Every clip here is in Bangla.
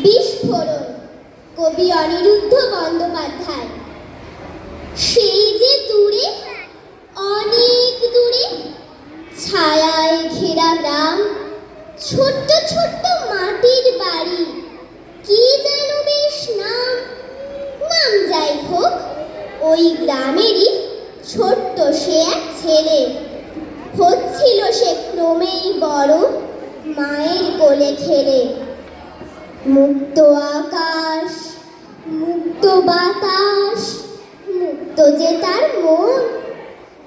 বিস্ফোরণ, কবি অনিরুদ্ধ বন্দ্যোপাধ্যায়। সেই যে দূরে, অনেক দূরে, ছায়ায় ঘেরা গ্রাম, ছোট্ট ছোট্ট মাটির বাড়ি, কি যেন বেশ নাম। নাম যাই হোক, ওই গ্রামেরই ছোট্ট সে এক ছেলে। হচ্ছিল সে ক্রমেই বড়, মায়ের কোলে খেলে। মুক্ত আকাশ, মুক্ত বাতাস, মুক্ত যে তার মন।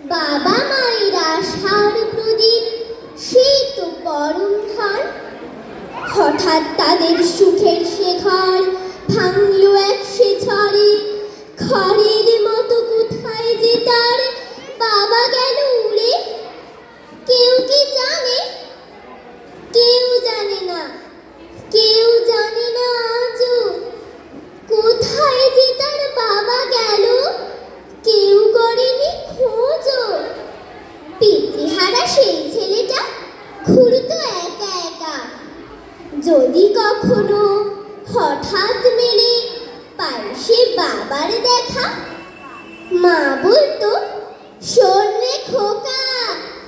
বাবা মায়ের আশার প্রদীপ, সেই তো পরম ধন। হঠাৎ তাদের সুখের শেখর ভাঙল এক সে ঝড়ে। খড়ের মতো কোথায় যে তার বাবা গেল উড়ে। কেউ কি জানে? কেউ জানে না, কেউ জানে না আজও কোথায় যে তার বাবা গেল। কেউ করেনি খোঁজও। পিতৃহারা সেই ছেলেটা ঘুরতো একা একা। যদি কখনো হঠাৎ মেলে পায় সে বাবার দেখা, মা বলতো, শোন রে খোকা,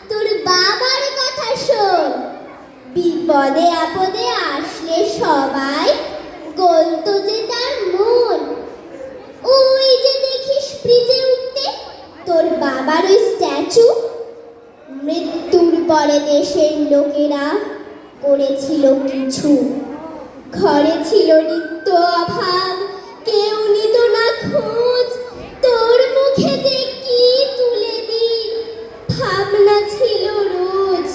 তোর বাবার কথা শোন। বিপদে আপদে আসলে সবাই গলতো যে তার মন। ওই যে দেখিস ব্রিজে উঠতে তোর বাবার ওই স্ট্যাচু। মৃত্যুর পরে দেশের লোকেরা করেছিল কিছু। ঘরে ছিল নিত্য অভাব, কেউ নিত না খোঁজ। তোর মুখে যে কি তুলে দি, ভাবনা ছিল রোজ।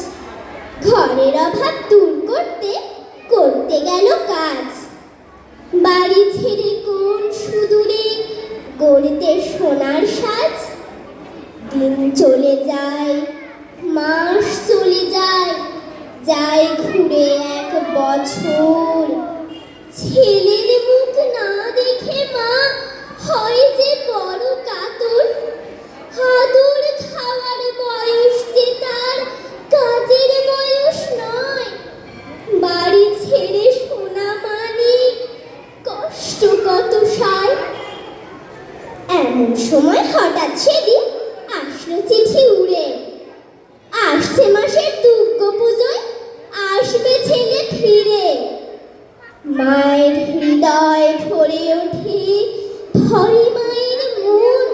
ঘরের অভাব দূর করতে করতে গেল কাজ। বাড়ি ছেড়ে কোন সুদূরে গড়তে সোনার সাজ। দিন চলে যায়, মাস চলে যায়, যায় ঘুরে এক বছর। ছেলের মুখ না দেখে মা হয় যে বড় কাতর। আদর খাওয়ার বয়স যে তার, কাজের বয়স নয়। বাড়ি ছেড়ে সোনা মানে কষ্ট কত সায়। এমন সময় হঠাৎ সেদিন আসলো চিঠি উড়ে। আসছে মাসের দুর্গা পুজোয় আসবে ছেলে ফিরে। মায়ের হৃদয় ভরে ওঠে, ভরে মায়ের মন।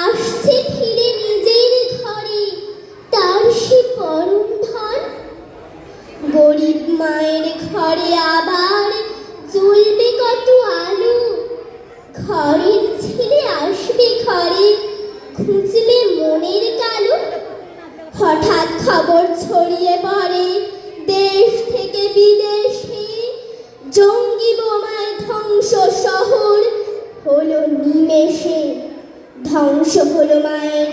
আসছে ফিরে নিজের ঘরে, তার সে পরম ধন। গরিব মায়ের ঘরে আবার জ্বলবে কত আলো। ঘরের ছেলে আসবে ঘরে, খুঁজবে মনের কালো। হঠাৎ খবর ছড়িয়ে পড়ে দেশ থেকে বিদেশে। জঙ্গি বোমায় ধ্বংস শহর হলো নিমেষে। ধ্বংস হলো মায়ের